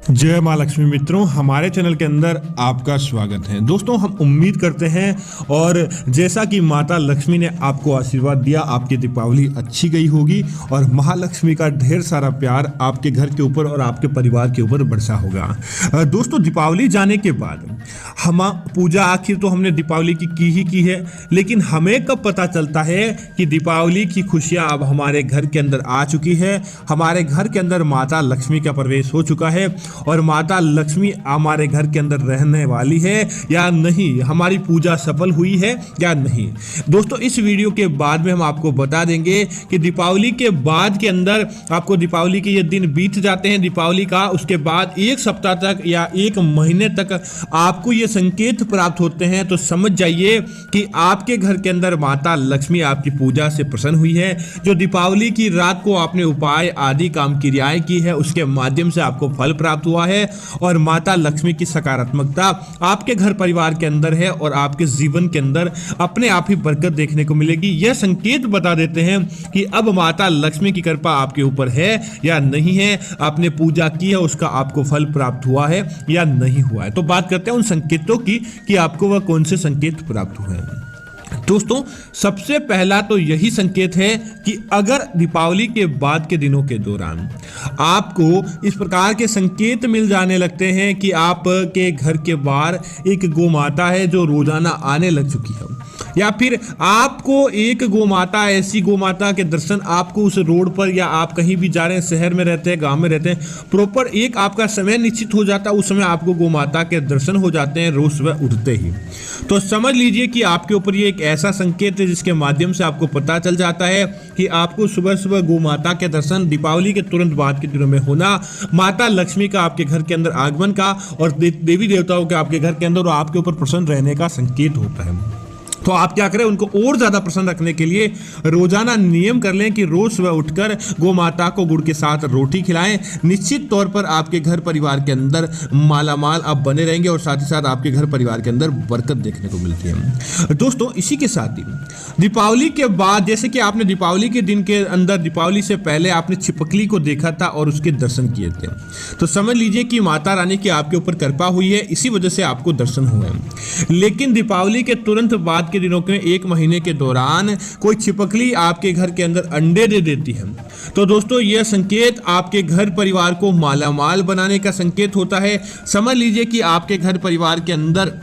जय माँ लक्ष्मी मित्रों, हमारे चैनल के अंदर आपका स्वागत है। दोस्तों, हम उम्मीद करते हैं और जैसा कि माता लक्ष्मी ने आपको आशीर्वाद दिया, आपकी दीपावली अच्छी गई होगी और महालक्ष्मी का ढेर सारा प्यार आपके घर के ऊपर और आपके परिवार के ऊपर बरसा होगा। दोस्तों, दीपावली जाने के बाद हम पूजा आखिर तो हमने दीपावली की ही है, लेकिन हमें कब पता चलता है कि दीपावली की खुशियाँ अब हमारे घर के अंदर आ चुकी है, हमारे घर के अंदर माता लक्ष्मी का प्रवेश हो चुका है और माता लक्ष्मी हमारे घर के अंदर रहने वाली है या नहीं, हमारी पूजा सफल हुई है या नहीं। दोस्तों, इस वीडियो के बाद में हम आपको बता देंगे कि दीपावली के बाद के अंदर आपको दीपावली के ये दिन बीत जाते हैं दीपावली का, उसके बाद एक सप्ताह तक या एक महीने तक आपको ये संकेत प्राप्त होते हैं, तो समझ जाइए कि आपके घर के अंदर माता लक्ष्मी आपकी पूजा से प्रसन्न हुई है। जो दीपावली की रात को आपने उपाय आदि काम क्रियाएं की है, उसके माध्यम से आपको फल प्राप्त हुआ है और माता लक्ष्मी की सकारात्मकता आपके घर परिवार के अंदर है और आपके जीवन के अंदर अपने आप ही बरकत देखने को मिलेगी। यह संकेत बता देते हैं कि अब माता लक्ष्मी की कृपा आपके ऊपर है या नहीं है, आपने पूजा की है उसका आपको फल प्राप्त हुआ है या नहीं हुआ है। तो बात करते हैं उन संकेतों की कि आपको वह कौन से संकेत प्राप्त हुए हैं। दोस्तों, सबसे पहला तो यही संकेत है कि अगर दीपावली के बाद के दिनों के दौरान आपको इस प्रकार के संकेत मिल जाने लगते हैं कि आपके घर के बाहर एक गौ माता है जो रोजाना आने लग चुकी है, या फिर आपको एक गौ माता, ऐसी गौ माता के दर्शन आपको उस रोड पर या आप कहीं भी जा रहे हैं, शहर में रहते हैं, गांव में रहते हैं, प्रॉपर एक आपका समय निश्चित हो जाता है, उस समय आपको गौ माता के दर्शन हो जाते हैं रोज सुबह उठते ही। तो समझ लीजिए कि आपके ऊपर ये एक ऐसा संकेत है जिसके माध्यम से आपको पता चल जाता है कि आपको सुबह सुबह गौ माता के दर्शन दीपावली के तुरंत बाद के दिनों में होना, माता लक्ष्मी का आपके घर के अंदर आगमन का और देवी देवताओं के आपके घर के अंदर और आपके ऊपर प्रसन्न रहने का संकेत होता है। तो आप क्या करें, उनको और ज्यादा प्रसन्न रखने के लिए रोजाना नियम कर लें कि रोज सुबह उठकर गौ माता को गुड़ के साथ रोटी खिलाएं। निश्चित तौर पर आपके घर परिवार के अंदर मालामाल आप बने रहेंगे और साथ ही साथ आपके घर परिवार के अंदर बरकत देखने को मिलती है। दोस्तों, इसी के साथ ही दीपावली के बाद, जैसे कि आपने दीपावली के दिन के अंदर, दीपावली से पहले आपने छिपकली को देखा था और उसके दर्शन किए थे, तो समझ लीजिए कि माता रानी की आपके ऊपर कृपा हुई है, इसी वजह से आपको दर्शन हुए। लेकिन दीपावली के तुरंत बाद के दिनों के एक महीने के दौरान कोई छिपकली आपके घर के अंदर अंडे दे देती है, तो दोस्तों यह संकेत आपके घर परिवार को मालामाल बनाने का संकेत होता है। समझ लीजिए कि आपके घर परिवार के अंदर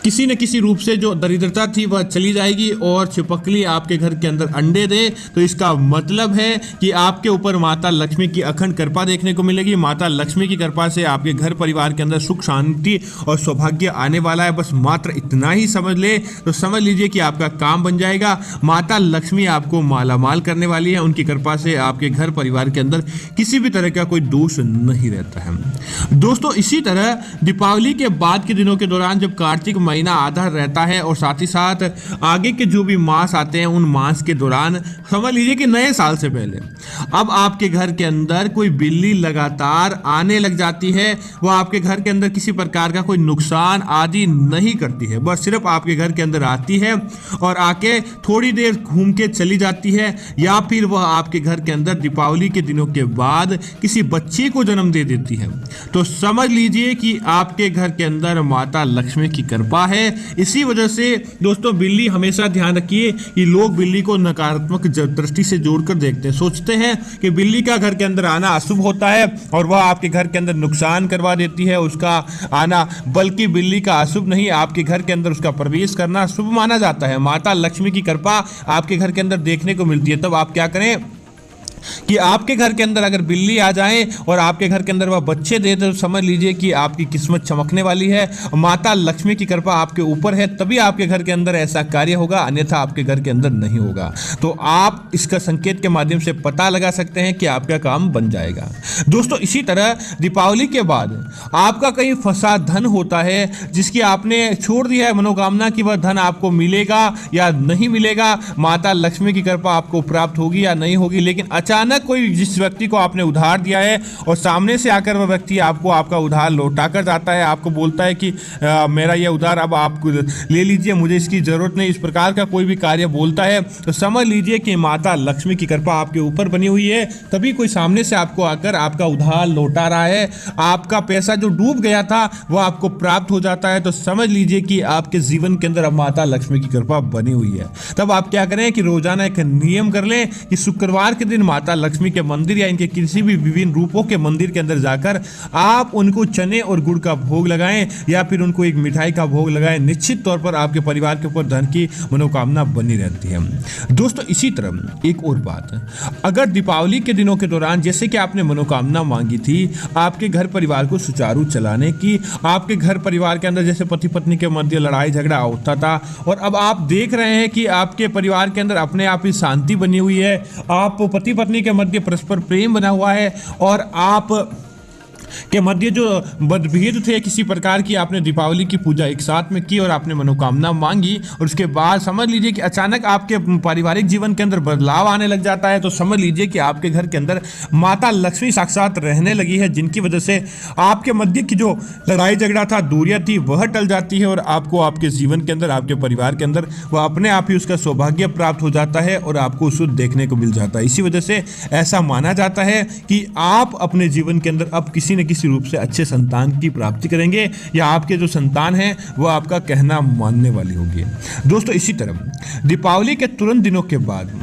किसी न किसी रूप से जो दरिद्रता थी वह चली जाएगी और छिपकली आपके घर के अंदर अंडे दे, तो इसका मतलब है कि आपके ऊपर माता लक्ष्मी की अखंड कृपा देखने को मिलेगी। माता लक्ष्मी की कृपा से आपके घर परिवार के अंदर सुख शांति और सौभाग्य आने वाला है। बस मात्र इतना ही समझ ले तो समझ लीजिए कि आपका काम बन जाएगा। माता लक्ष्मी आपको मालामाल करने वाली है, उनकी कृपा से आपके घर परिवार के अंदर किसी भी तरह का कोई दोष नहीं रहता है। दोस्तों, इसी तरह दीपावली के बाद के दिनों के दौरान जब कार्तिक महीना आधा रहता है और साथ ही साथ आगे के जो भी मास आते हैं, उन मास के दौरान समझ लीजिए कि नए साल से पहले अब आपके घर के अंदर कोई बिल्ली लगातार आने लग जाती है। वो आपके घर के अंदर किसी प्रकार का कोई नुकसान आदि नहीं करती है, बस सिर्फ आपके घर के अंदर आती है और आके थोड़ी देर घूम के चली जाती है, या फिर वह आपके घर के अंदर दीपावली के दिनों के बाद किसी बच्चे को जन्म दे देती है। तो समझ लीजिए कि आपके घर के अंदर माता लक्ष्मी की कृपा है। इसी वजह से दोस्तों, बिल्ली हमेशा ध्यान रखिए कि लोग बिल्ली को नकारात्मक दृष्टि से जोड़कर देखते हैं, सोचते हैं कि बिल्ली का घर के अंदर आना अशुभ होता है और वह आपके घर के अंदर नुकसान करवा देती है उसका आना, बल्कि बिल्ली का अशुभ नहीं, आपके घर के अंदर उसका प्रवेश करना शुभ माना जाता है। माता लक्ष्मी की कृपा आपके घर के अंदर देखने को मिलती है। तब आप क्या करें कि आपके घर के अंदर अगर बिल्ली आ जाए और आपके घर के अंदर वह बच्चे दे, तो समझ लीजिए कि आपकी किस्मत चमकने वाली है, माता लक्ष्मी की कृपा आपके ऊपर है, तभी आपके घर के अंदर ऐसा कार्य होगा, अन्यथा आपके घर के अंदर नहीं होगा। तो आप इसका संकेत के माध्यम से पता लगा सकते हैं कि आपका काम बन जाएगा। दोस्तों, इसी तरह दीपावली के बाद आपका कहीं फंसा धन होता है जिसकी आपने छोड़ दिया है मनोकामना कि वह धन आपको मिलेगा या नहीं मिलेगा, माता लक्ष्मी की कृपा आपको प्राप्त होगी या नहीं होगी, लेकिन अचानक कोई जिस व्यक्ति को आपने उधार दिया है और सामने से आकर वह व्यक्ति आपको आपका उधार लौटा कर जाता है, आपको बोलता है कि मेरा यह उधार अब आप ले लीजिए, मुझे इसकी ज़रूरत नहीं, इस प्रकार का कोई भी कार्य बोलता है तो समझ लीजिए कि माता लक्ष्मी की कृपा आपके ऊपर बनी हुई है। तभी कोई सामने से आपको आकर आपका उधार लौटा रहा है, आपका पैसा जो डूब गया था वह आपको प्राप्त हो जाता है, तो समझ लीजिए कि आपके जीवन के अंदर अब माता लक्ष्मी की कृपा बनी हुई है। तब आप क्या करें कि रोजाना एक नियम कर लें कि शुक्रवार के दिन माता लक्ष्मी के मंदिर या इनके किसी भी विभिन्न रूपों के मंदिर के अंदर जाकर आप उनको चने और गुड़ का भोग लगाएं या फिर उनको एक मिठाई का भोग लगाएं। निश्चित तौर पर आपके परिवार के ऊपर धन की मनोकामना बनी रहती है। दोस्तों इसी तरह एक और बात, अगर दीपावली के दिनों के दौरान जैसे कि आपने मनोकामना मांगी थी आपके घर परिवार को सुचारू चलाने की, आपके घर परिवार के अंदर जैसे पति पत्नी के मध्य लड़ाई झगड़ा होता था और अब आप देख रहे हैं कि आपके परिवार के अंदर अपने आप ही शांति बनी हुई है, आप पति पत्नी के मध्य परस्पर प्रेम बना हुआ है और आप के मध्य जो मतभेद थे किसी प्रकार की, आपने दीपावली की पूजा एक साथ में की और आपने मनोकामना मांगी और उसके बाद समझ लीजिए कि अचानक आपके पारिवारिक जीवन के अंदर बदलाव आने लग जाता है, तो समझ लीजिए कि आपके घर के अंदर माता लक्ष्मी साक्षात रहने लगी है, जिनकी वजह से आपके मध्य की जो लड़ाई झगड़ा था, दूरियां थी, वह टल जाती है और आपको आपके जीवन के अंदर, आपके परिवार के अंदर वह अपने आप ही उसका सौभाग्य प्राप्त हो जाता है और आपको शुद्ध देखने को मिल जाता है। इसी वजह से ऐसा माना जाता है कि आप अपने जीवन के अंदर अब किसी किसी रूप से अच्छे संतान की प्राप्ति करेंगे या आपके जो संतान है वो आपका कहना मानने वाली होगी। दोस्तों इसी तरह दीपावली के तुरंत दिनों के बाद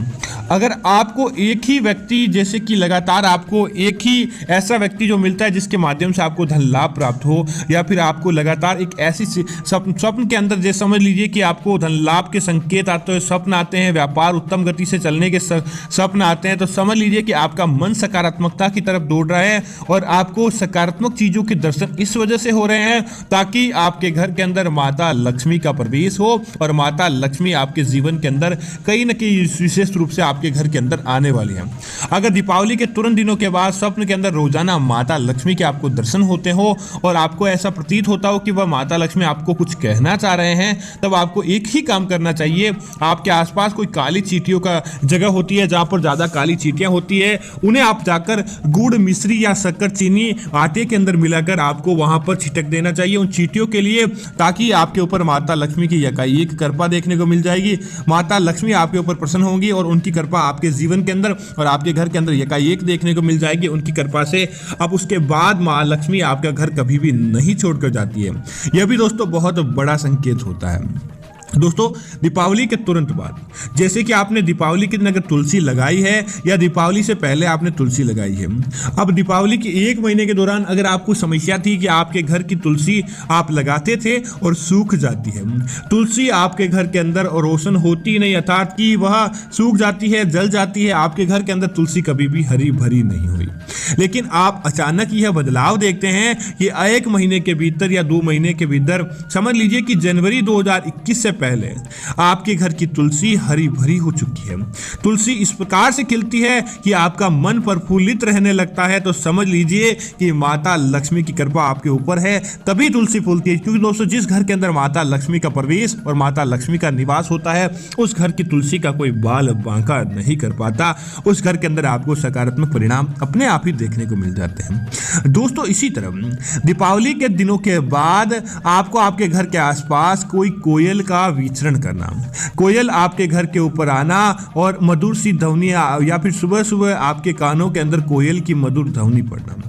अगर आपको एक ही व्यक्ति, जैसे कि लगातार आपको एक ही ऐसा व्यक्ति जो मिलता है जिसके माध्यम से आपको धन लाभ प्राप्त हो या फिर आपको लगातार एक ऐसी स्वप्न के अंदर, जैसे समझ लीजिए कि आपको धन लाभ के संकेत आते हैं, स्वप्न आते हैं, व्यापार उत्तम गति से चलने के स्वप्न आते हैं, तो समझ लीजिए कि आपका मन सकारात्मकता की तरफ दौड़ रहा है और आपको सकारात्मक चीजों के दर्शन इस वजह से हो रहे हैं ताकि आपके घर के अंदर माता लक्ष्मी का प्रवेश हो और माता लक्ष्मी आपके जीवन के अंदर कहीं न कहीं विशेष रूप से आपके घर के अंदर आने वाली है। अगर दीपावली के तुरंत दिनों के बाद स्वप्न के अंदर रोजाना माता लक्ष्मी के आपको दर्शन होते हो और आपको ऐसा प्रतीत होता हो कि वह माता लक्ष्मी आपको कुछ कहना चाह रहे हैं, तब आपको एक ही काम करना चाहिए। आपके आसपास कोई काली चींटियों का जगह होती है, जहां पर ज्यादा काली चींटियां होती है, उन्हें आप जाकर गुड़, मिश्री या शक्कर, चीनी आटे के अंदर मिलाकर आपको वहां पर छिटक देना चाहिए उन चींटियों के लिए, ताकि आपके ऊपर माता लक्ष्मी की एकाएक कृपा देखने को मिल जाएगी। माता लक्ष्मी आपके ऊपर प्रसन्न होंगी और उनकी कृपा आपके जीवन के अंदर और आपके घर के अंदर एकाएक देखने को मिल जाएगी उनकी कृपा से। अब उसके बाद मां लक्ष्मी आपका घर कभी भी नहीं छोड़कर जाती है। यह भी दोस्तों बहुत बड़ा संकेत होता है। दोस्तों दीपावली के तुरंत बाद, जैसे कि आपने दीपावली के दिन अगर तुलसी लगाई है या दीपावली से पहले आपने तुलसी लगाई है, अब दीपावली के एक महीने के दौरान अगर आपको समस्या थी कि आपके घर की तुलसी आप लगाते थे और सूख जाती है, तुलसी आपके घर के अंदर रोशन होती नहीं, अर्थात कि वह सूख जाती है, जल जाती है, आपके घर के अंदर तुलसी कभी भी हरी भरी नहीं हुई, लेकिन आप अचानक यह बदलाव देखते हैं कि एक महीने के भीतर या 2 महीने के भीतर, समझ लीजिए कि जनवरी 2021 से पहले आपके घर की तुलसी हरी भरी हो चुकी है। तुलसी इस प्रकार से खिलती है कि आपका मन प्रफुल्लित रहने लगता है, तो समझ लीजिए कि माता लक्ष्मी की कृपा आपके ऊपर है, तभी तुलसी फूलती है। क्योंकि दोस्तों जिस घर के अंदर माता लक्ष्मी का प्रवेश और माता लक्ष्मी का निवास होता है, उस घर की तुलसी का कोई बाल बांका नहीं कर पाता, उस घर के अंदर आपको सकारात्मक परिणाम अपने आप ही देखने को मिल जाते हैं। दोस्तों इसी तरह दीपावली के दिनों के बाद आपको आपके घर के आसपास कोई कोयल का विचरण करना, कोयल आपके घर के ऊपर आना और मधुर सी ध्वनि या फिर सुबह सुबह आपके कानों के अंदर कोयल की मधुर ध्वनि पड़ना।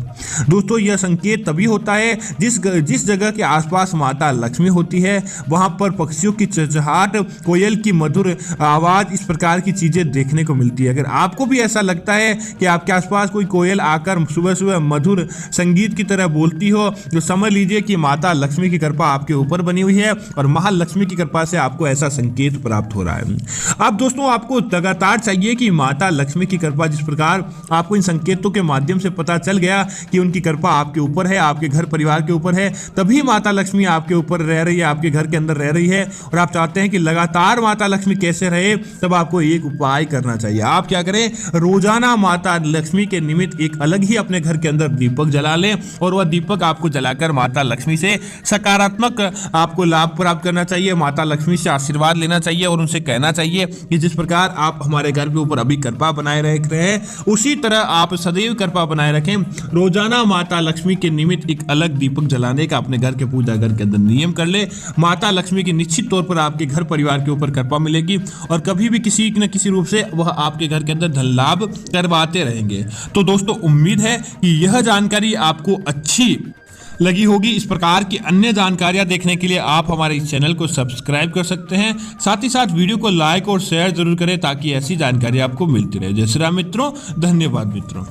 दोस्तों यह संकेत तभी होता है जिस जगह के आसपास माता लक्ष्मी होती है, वहां पर पक्षियों की चहचहाट, कोयल की मधुर आवाज, इस प्रकार की चीजें देखने को मिलती है। अगर आपको भी ऐसा लगता है कि आपके आसपास कोई कोयल आकर सुबह सुबह मधुर संगीत की तरह बोलती हो, तो समझ लीजिए कि माता लक्ष्मी की कृपा आपके ऊपर बनी हुई है और महालक्ष्मी की कृपा से आपको ऐसा संकेत प्राप्त हो रहा है। अब दोस्तों आपको लगातार चाहिए कि माता लक्ष्मी की कृपा, जिस प्रकार आपको इन संकेतों के माध्यम से पता चल गया कि उनकी कृपा आपके ऊपर है, आपके घर परिवार के ऊपर है, तभी माता लक्ष्मी आपके ऊपर रह रही है, आपके घर के अंदर रह रही है। और आप चाहते हैं कि लगातार माता लक्ष्मी कैसे रहे, तब आपको एक उपाय करना चाहिए। आप क्या करें, रोजाना माता लक्ष्मी के निमित्त एक अलग ही अपने घर के अंदर दीपक जला लें और वह दीपक आपको जलाकर माता लक्ष्मी से सकारात्मक आपको लाभ प्राप्त करना चाहिए, माता लक्ष्मी से आशीर्वाद लेना चाहिए और उनसे कहना चाहिए कि जिस प्रकार आप हमारे घर के ऊपर अभी कृपा बनाए रख रहे हैं, उसी तरह आप सदैव कृपा बनाए रखें। रोजाना माता लक्ष्मी के निमित्त एक अलग दीपक जलाने का अपने घर के पूजा घर के अंदर नियम कर ले। माता लक्ष्मी की निश्चित तौर पर आपके घर परिवार के ऊपर कृपा मिलेगी और कभी भी किसी न किसी रूप से वह आपके घर के अंदर धन लाभ करवाते रहेंगे। तो दोस्तों, उम्मीद है कि यह जानकारी आपको अच्छी लगी होगी। इस प्रकार की अन्य जानकारियां देखने के लिए आप हमारे इस चैनल को सब्सक्राइब कर सकते हैं। साथ ही साथ वीडियो को लाइक और शेयर जरूर करें ताकि ऐसी जानकारी आपको मिलती रहे। जय श्री राम मित्रों, धन्यवाद मित्रों।